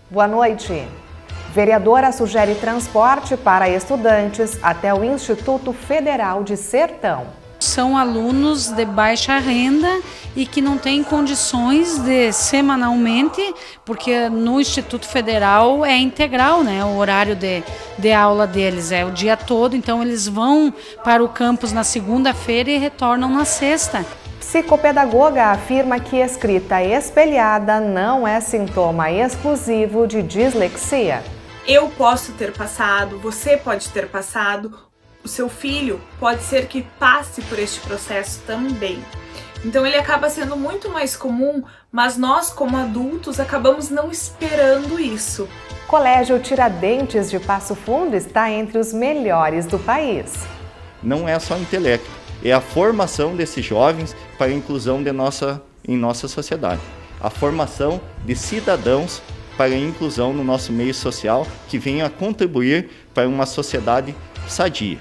Boa noite. Vereadora sugere transporte para estudantes até o Instituto Federal de Sertão. São alunos de baixa renda e que não têm condições de semanalmente, porque no Instituto Federal é integral, né? O horário de aula deles é o dia todo, então eles vão para o campus na segunda-feira e retornam na sexta. Psicopedagoga afirma que escrita espelhada não é sintoma exclusivo de dislexia. Eu posso ter passado, você pode ter passado, o seu filho pode ser que passe por este processo também. Então ele acaba sendo muito mais comum, mas nós como adultos acabamos não esperando isso. Colégio Tiradentes de Passo Fundo está entre os melhores do país. Não é só intelecto, é a formação desses jovens para a inclusão em nossa sociedade. A formação de cidadãos para a inclusão no nosso meio social que venham a contribuir para uma sociedade sadia.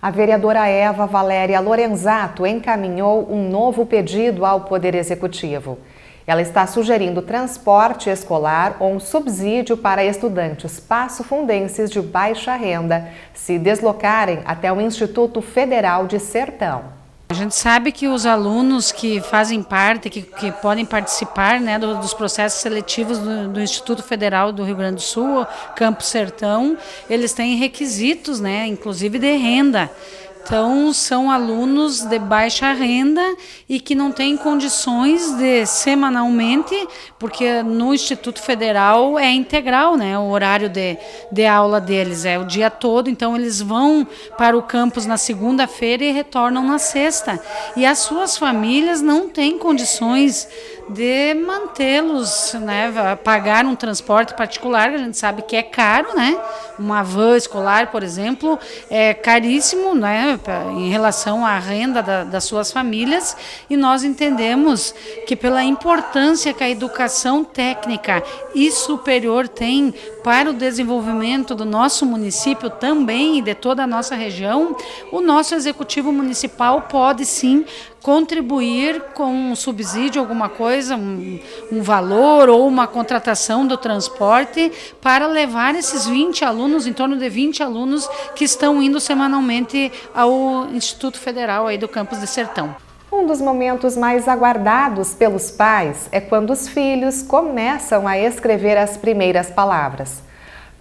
A vereadora Eva Valéria Lorenzato encaminhou um novo pedido ao Poder Executivo. Ela está sugerindo transporte escolar ou um subsídio para estudantes passofundenses de baixa renda se deslocarem até o Instituto Federal de Sertão. A gente sabe que os alunos que fazem parte, que podem participar, né, dos processos seletivos do Instituto Federal do Rio Grande do Sul, Campo Sertão, eles têm requisitos, né, inclusive de renda. Então, são alunos de baixa renda e que não têm condições de semanalmente, porque no Instituto Federal é integral, né? O horário de aula deles é o dia todo, então eles vão para o campus na segunda-feira e retornam na sexta. E as suas famílias não têm condições de mantê-los, né? Pagar um transporte particular, que a gente sabe que é caro, né? Uma van escolar, por exemplo, é caríssimo, né? Em relação à renda das suas famílias, e nós entendemos que pela importância que a educação técnica e superior tem para o desenvolvimento do nosso município também e de toda a nossa região, o nosso executivo municipal pode sim contribuir com um subsídio, alguma coisa, um valor ou uma contratação do transporte para levar esses 20 alunos, em torno de 20 alunos que estão indo semanalmente ao Instituto Federal aí do campus de Sertão. Um dos momentos mais aguardados pelos pais é quando os filhos começam a escrever as primeiras palavras.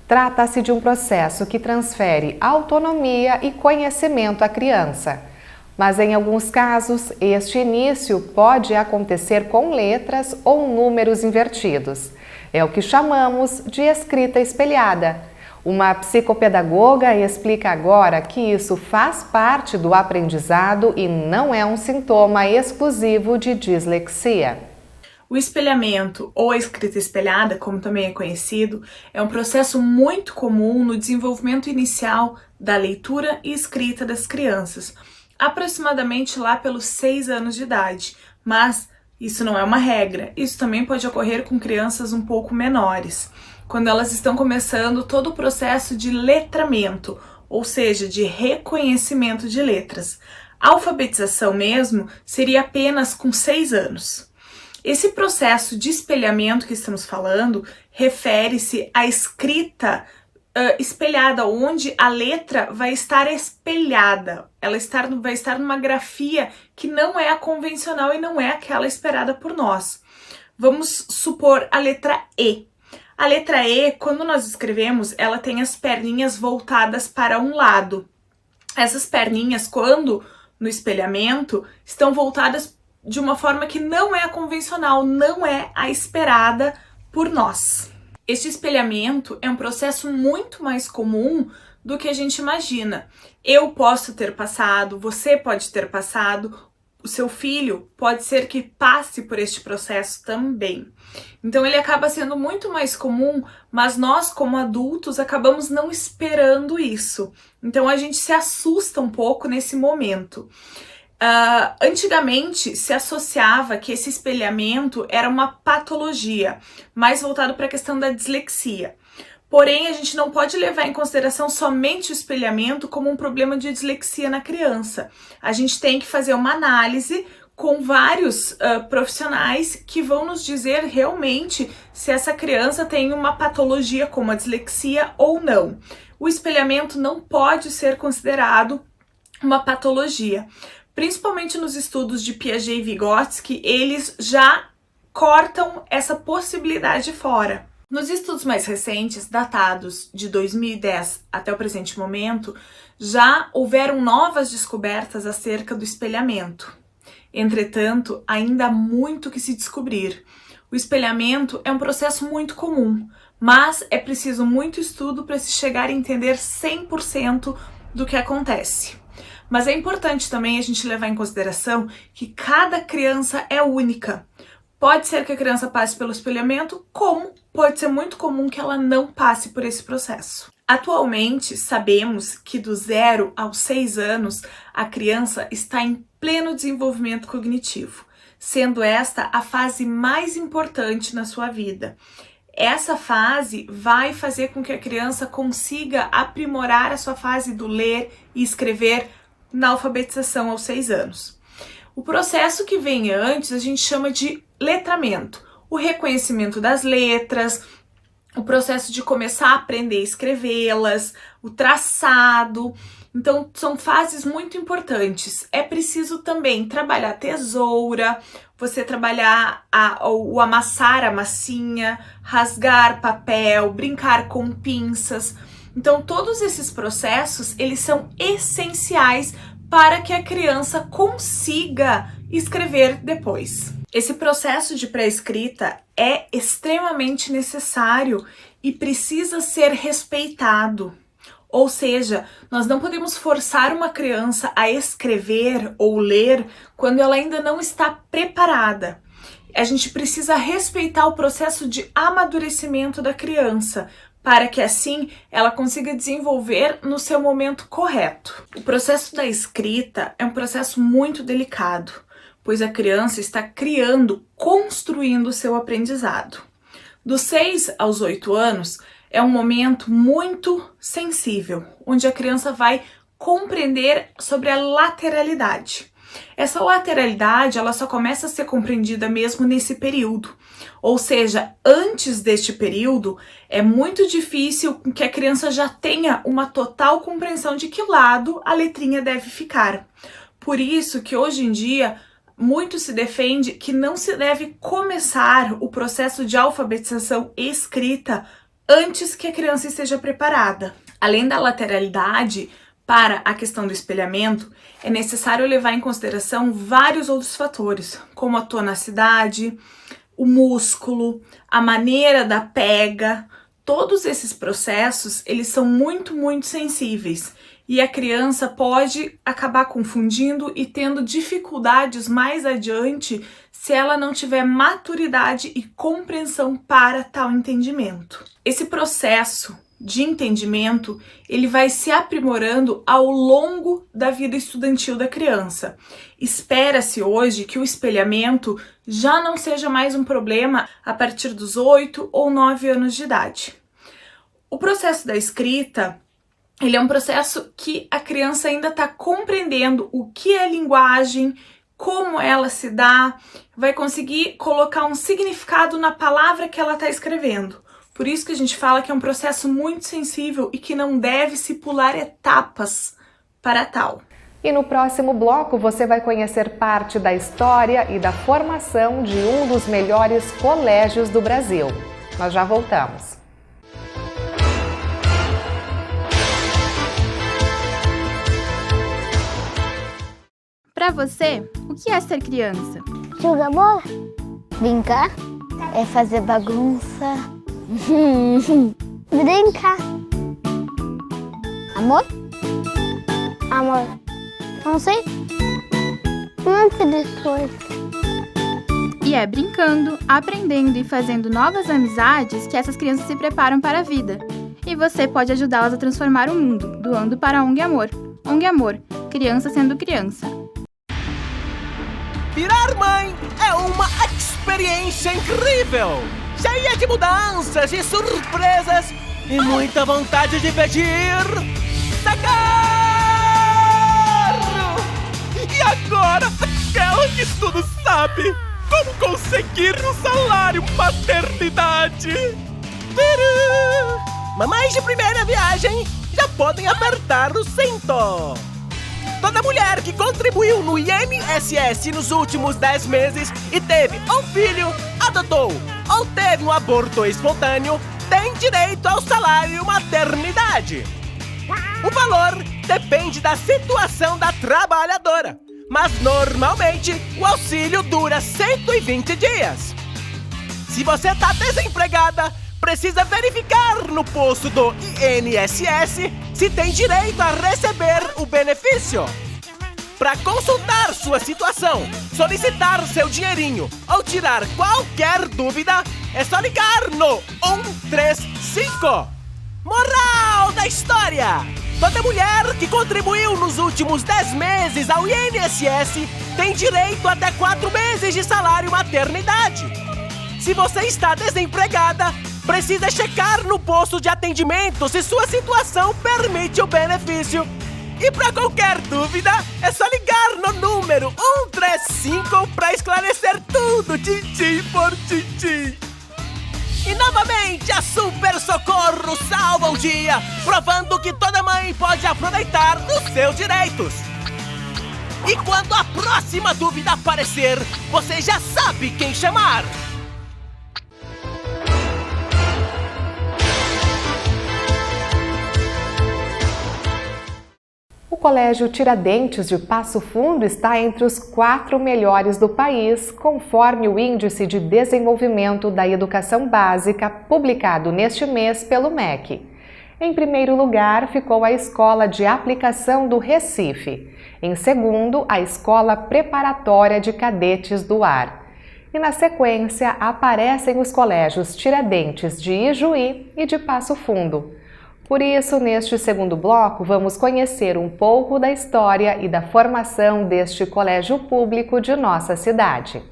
Trata-se de um processo que transfere autonomia e conhecimento à criança. Mas em alguns casos, este início pode acontecer com letras ou números invertidos. É o que chamamos de escrita espelhada. Uma psicopedagoga explica agora que isso faz parte do aprendizado e não é um sintoma exclusivo de dislexia. O espelhamento, ou a escrita espelhada, como também é conhecido, é um processo muito comum no desenvolvimento inicial da leitura e escrita das crianças, aproximadamente lá pelos 6 anos de idade, mas isso não é uma regra, isso também pode ocorrer com crianças um pouco menores, quando elas estão começando todo o processo de letramento, ou seja, de reconhecimento de letras. A alfabetização mesmo seria apenas com 6 anos. Esse processo de espelhamento que estamos falando refere-se à escrita espelhada, onde a letra vai estar espelhada, ela vai estar numa grafia que não é a convencional e não é aquela esperada por nós. Vamos supor a letra E. A letra E, quando nós escrevemos, ela tem as perninhas voltadas para um lado. Essas perninhas, quando no espelhamento, estão voltadas de uma forma que não é a convencional, não é a esperada por nós. Este espelhamento é um processo muito mais comum do que a gente imagina. Eu posso ter passado, você pode ter passado, o seu filho pode ser que passe por este processo também. Então ele acaba sendo muito mais comum, mas nós como adultos acabamos não esperando isso. Então a gente se assusta um pouco nesse momento. Antigamente se associava que esse espelhamento era uma patologia, mais voltado para a questão da dislexia. Porém, a gente não pode levar em consideração somente o espelhamento como um problema de dislexia na criança. A gente tem que fazer uma análise com vários profissionais que vão nos dizer realmente se essa criança tem uma patologia como a dislexia ou não. O espelhamento não pode ser considerado uma patologia. Principalmente nos estudos de Piaget e Vygotsky, eles já cortam essa possibilidade fora. Nos estudos mais recentes, datados de 2010 até o presente momento, já houveram novas descobertas acerca do espelhamento. Entretanto, ainda há muito que se descobrir. O espelhamento é um processo muito comum, mas é preciso muito estudo para se chegar a entender 100% do que acontece. Mas é importante também a gente levar em consideração que cada criança é única. Pode ser que a criança passe pelo espelhamento, como pode ser muito comum que ela não passe por esse processo. Atualmente, sabemos que do 0 aos 6 anos, a criança está em pleno desenvolvimento cognitivo, sendo esta a fase mais importante na sua vida. Essa fase vai fazer com que a criança consiga aprimorar a sua fase do ler e escrever na alfabetização aos 6 anos. O processo que vem antes a gente chama de letramento, o reconhecimento das letras, o processo de começar a aprender a escrevê-las, o traçado. Então, são fases muito importantes. É preciso também trabalhar a tesoura, você trabalhar o amassar a massinha, rasgar papel, brincar com pinças. Então, todos esses processos, eles são essenciais para que a criança consiga escrever depois. Esse processo de pré-escrita é extremamente necessário e precisa ser respeitado. Ou seja, nós não podemos forçar uma criança a escrever ou ler quando ela ainda não está preparada. A gente precisa respeitar o processo de amadurecimento da criança, para que assim ela consiga desenvolver no seu momento correto. O processo da escrita é um processo muito delicado, pois a criança está criando, construindo o seu aprendizado. Dos 6 aos 8 anos é um momento muito sensível, onde a criança vai compreender sobre a lateralidade. Essa lateralidade ela só começa a ser compreendida mesmo nesse período. Ou seja, antes deste período, é muito difícil que a criança já tenha uma total compreensão de que lado a letrinha deve ficar. Por isso que hoje em dia, muito se defende que não se deve começar o processo de alfabetização escrita antes que a criança esteja preparada. Além da lateralidade, para a questão do espelhamento, é necessário levar em consideração vários outros fatores, como a tonacidade, o músculo, a maneira da pega. Todos esses processos, eles são muito sensíveis e a criança pode acabar confundindo e tendo dificuldades mais adiante se ela não tiver maturidade e compreensão para tal entendimento. Esse processo de entendimento, ele vai se aprimorando ao longo da vida estudantil da criança. Espera-se hoje que o espelhamento já não seja mais um problema a partir dos 8 ou 9 anos de idade. O processo da escrita, ele é um processo que a criança ainda está compreendendo o que é linguagem, como ela se dá, vai conseguir colocar um significado na palavra que ela está escrevendo. Por isso que a gente fala que é um processo muito sensível e que não deve se pular etapas para tal. E no próximo bloco você vai conhecer parte da história e da formação de um dos melhores colégios do Brasil. Nós já voltamos. Para você, o que é ser criança? Jogar bola, brincar, fazer bagunça, brincar. Amor? Amor. Não sei. Um monte de coisa. E é brincando, aprendendo e fazendo novas amizades que essas crianças se preparam para a vida. E você pode ajudá-las a transformar o mundo, doando para a ONG Amor. ONG Amor, criança sendo criança. Virar mãe é uma experiência incrível, cheia de mudanças e surpresas e muita vontade de pedir socorro! E agora, aquela que tudo sabe como conseguir um salário maternidade. Tcharam! Mamães de primeira viagem já podem apertar o cinto. Toda mulher que contribuiu no INSS nos últimos 10 meses e teve um filho, adotou ou teve um aborto espontâneo, tem direito ao salário maternidade. O valor depende da situação da trabalhadora, mas normalmente o auxílio dura 120 dias. Se você está desempregada, precisa verificar no posto do INSS se tem direito a receber o benefício. Para consultar sua situação, solicitar seu dinheirinho ou tirar qualquer dúvida, é só ligar no 135. Moral da história! Toda mulher que contribuiu nos últimos 10 meses ao INSS tem direito a até 4 meses de salário maternidade. Se você está desempregada, precisa checar no posto de atendimento se sua situação permite o benefício. E para qualquer dúvida, é só ligar no número 135 para esclarecer tudo, tintim por tintim. E novamente, a Super Socorro salva o dia, provando que toda mãe pode aproveitar os seus direitos. E quando a próxima dúvida aparecer, você já sabe quem chamar. O Colégio Tiradentes de Passo Fundo está entre os 4 melhores do país, conforme o Índice de Desenvolvimento da Educação Básica, publicado neste mês pelo MEC. Em primeiro lugar ficou a Escola de Aplicação do Recife. Em segundo, a Escola Preparatória de Cadetes do Ar. E na sequência aparecem os colégios Tiradentes de Ijuí e de Passo Fundo. Por isso, neste segundo bloco, vamos conhecer um pouco da história e da formação deste colégio público de nossa cidade.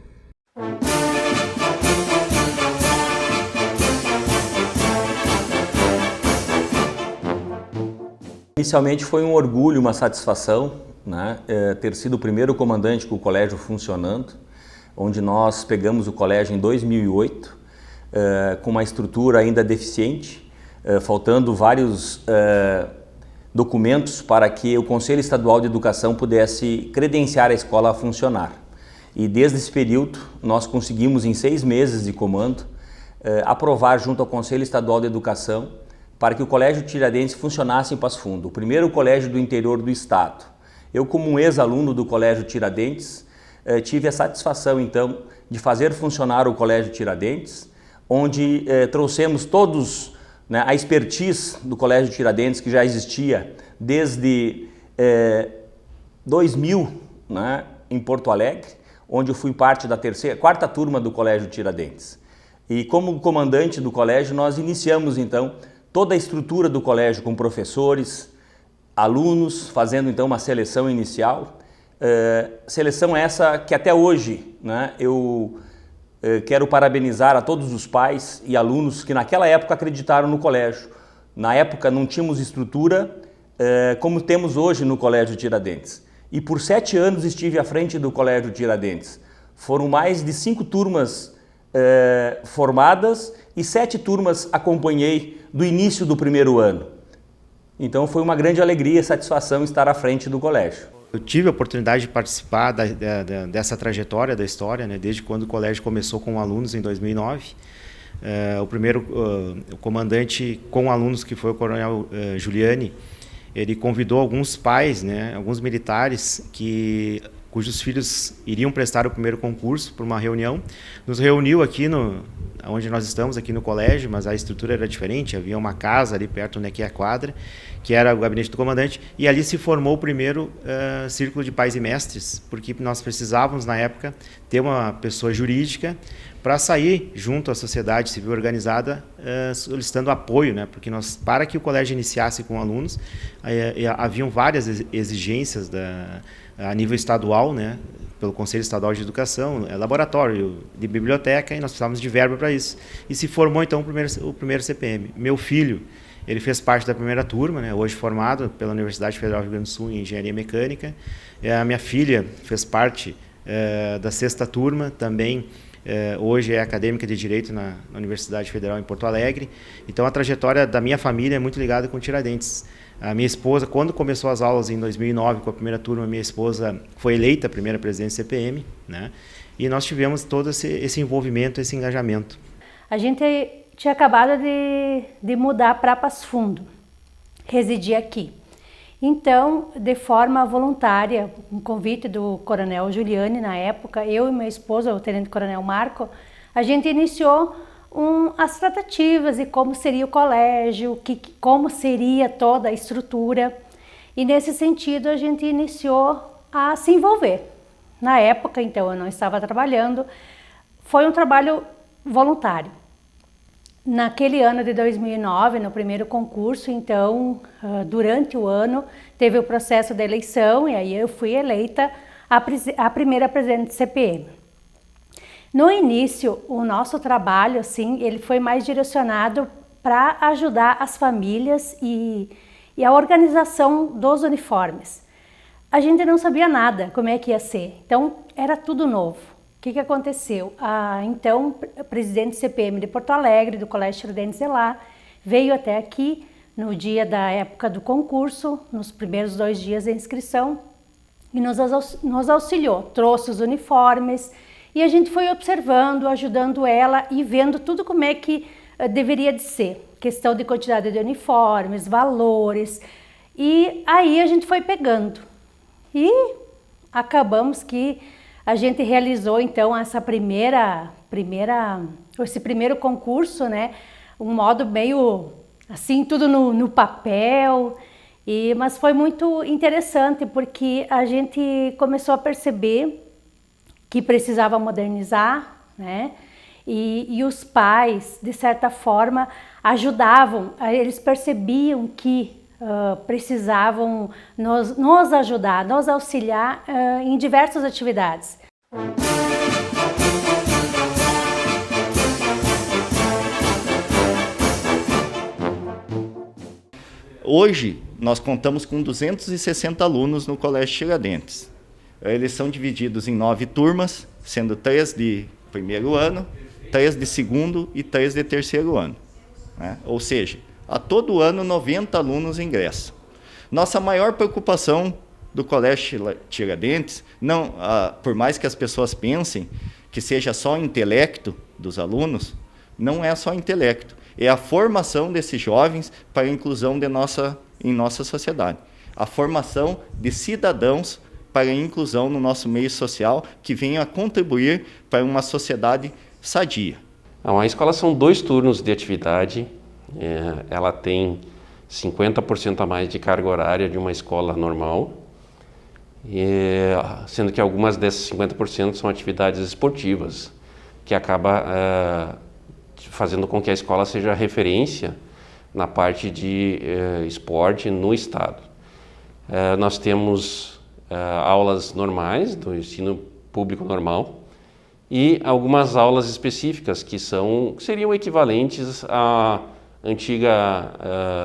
Inicialmente foi um orgulho, uma satisfação, né, ter sido o primeiro comandante com o colégio funcionando, onde nós pegamos o colégio em 2008, com uma estrutura ainda deficiente, faltando vários documentos para que o Conselho Estadual de Educação pudesse credenciar a escola a funcionar. E desde esse período nós conseguimos, em 6 meses de comando, aprovar junto ao Conselho Estadual de Educação para que o Colégio Tiradentes funcionasse em Passo Fundo, o primeiro colégio do interior do estado. Eu, como um ex-aluno do Colégio Tiradentes, tive a satisfação então de fazer funcionar o Colégio Tiradentes, onde trouxemos todos a expertise do Colégio Tiradentes, que já existia desde 2000, né, em Porto Alegre, onde eu fui parte da quarta turma do Colégio Tiradentes. E como comandante do colégio, nós iniciamos então toda a estrutura do colégio com professores, alunos, fazendo então uma seleção inicial. Seleção essa que até hoje, né, eu quero parabenizar a todos os pais e alunos que naquela época acreditaram no colégio. Na época não tínhamos estrutura como temos hoje no Colégio Tiradentes. E por 7 anos estive à frente do Colégio Tiradentes. Foram mais de 5 turmas formadas e 7 turmas acompanhei do início do primeiro ano. Então foi uma grande alegria e satisfação estar à frente do colégio. Eu tive a oportunidade de participar dessa trajetória da história, né, desde quando o colégio começou com alunos em 2009. O primeiro o comandante com alunos, que foi o coronel Giuliani, ele convidou alguns pais, né, alguns militares cujos filhos iriam prestar o primeiro concurso para uma reunião. Nos reuniu aqui onde nós estamos, aqui no colégio, mas a estrutura era diferente, havia uma casa ali perto onde é a quadra, que era o gabinete do comandante, e ali se formou o primeiro círculo de pais e mestres, porque nós precisávamos, na época, ter uma pessoa jurídica para sair junto à sociedade civil organizada solicitando apoio, né? Porque para que o colégio iniciasse com alunos, haviam várias exigências a nível estadual, né? Pelo Conselho Estadual de Educação, laboratório de biblioteca, e nós precisávamos de verba para isso. E se formou então o primeiro CPM. Meu filho Ele fez parte da primeira turma, né, hoje formado pela Universidade Federal do Rio Grande do Sul em Engenharia Mecânica. A minha filha fez parte da sexta turma, também hoje é acadêmica de Direito na Universidade Federal em Porto Alegre. Então a trajetória da minha família é muito ligada com Tiradentes. A minha esposa, quando começou as aulas em 2009 com a primeira turma, minha esposa foi eleita a primeira presidente do CPM, né? E nós tivemos todo esse envolvimento, esse engajamento. A gente tinha acabado de mudar para Passo Fundo, residir aqui. Então, de forma voluntária, um convite do Coronel Giuliani na época, eu e meu esposo, o Tenente Coronel Marco, a gente iniciou as tratativas de como seria o colégio, como seria toda a estrutura. E nesse sentido a gente iniciou a se envolver. Na época, então, eu não estava trabalhando, foi um trabalho voluntário. Naquele ano de 2009, no primeiro concurso, então, durante o ano, teve o processo de eleição e aí eu fui eleita a primeira presidente do CPM. No início, o nosso trabalho, assim, ele foi mais direcionado para ajudar as famílias e a organização dos uniformes. A gente não sabia nada como é que ia ser, então era tudo novo. O que aconteceu? Então, o presidente do CPM de Porto Alegre, do Colégio Tiradentes de lá, veio até aqui no dia da época do concurso, nos primeiros 2 dias da inscrição, e nos auxiliou, trouxe os uniformes, e a gente foi observando, ajudando ela e vendo tudo como é que deveria de ser. Questão de quantidade de uniformes, valores. E aí a gente foi pegando. E acabamos que a gente realizou então esse primeiro concurso, né? Um modo meio assim, tudo no papel. Mas foi muito interessante porque a gente começou a perceber que precisava modernizar, né? E os pais, de certa forma, ajudavam, eles percebiam que precisavam nos ajudar, nos auxiliar em diversas atividades. Hoje, nós contamos com 260 alunos no Colégio Tiradentes. Eles são divididos em 9 turmas, sendo 3 de primeiro ano, 3 de segundo e 3 de terceiro ano, né? Ou seja, a todo ano 90 alunos ingressam. Nossa maior preocupação do Colégio Tiradentes, por mais que as pessoas pensem que seja só intelecto dos alunos, não é só intelecto, é a formação desses jovens para a inclusão em nossa sociedade. A formação de cidadãos para a inclusão no nosso meio social, que venham a contribuir para uma sociedade sadia. A escola são 2 turnos de atividade, ela tem 50% a mais de carga horária de uma escola normal, sendo que algumas dessas 50% são atividades esportivas, que acaba fazendo com que a escola seja referência na parte de esporte no estado. Nós temos aulas normais do ensino público normal e algumas aulas específicas que seriam equivalentes à antiga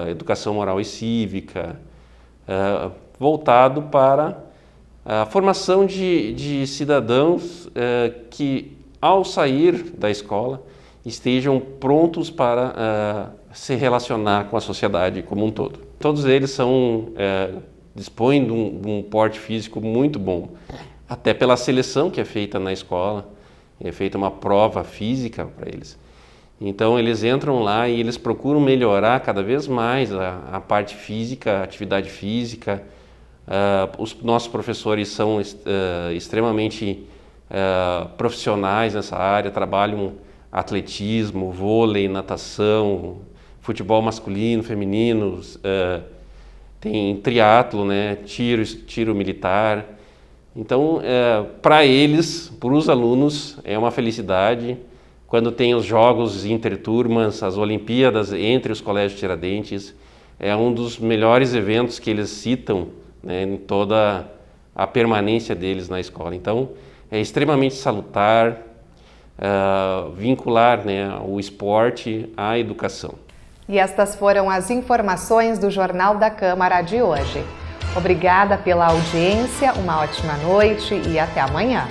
educação moral e cívica, voltado para a formação de cidadãos que, ao sair da escola, estejam prontos para se relacionar com a sociedade como um todo. Todos eles dispõem de um porte físico muito bom, até pela seleção que é feita na escola, é feita uma prova física para eles. Então eles entram lá e eles procuram melhorar cada vez mais a parte física, a atividade física. Os nossos professores são extremamente profissionais nessa área, trabalham atletismo, vôlei, natação, futebol masculino, feminino, tem triatlo, né, tiro militar. Então, para eles, para os alunos, é uma felicidade quando tem os jogos interturmas, as Olimpíadas entre os colégios Tiradentes. É um dos melhores eventos que eles citam, né, em toda a permanência deles na escola. Então, é extremamente salutar vincular, né, o esporte à educação. E estas foram as informações do Jornal da Câmara de hoje. Obrigada pela audiência, uma ótima noite e até amanhã.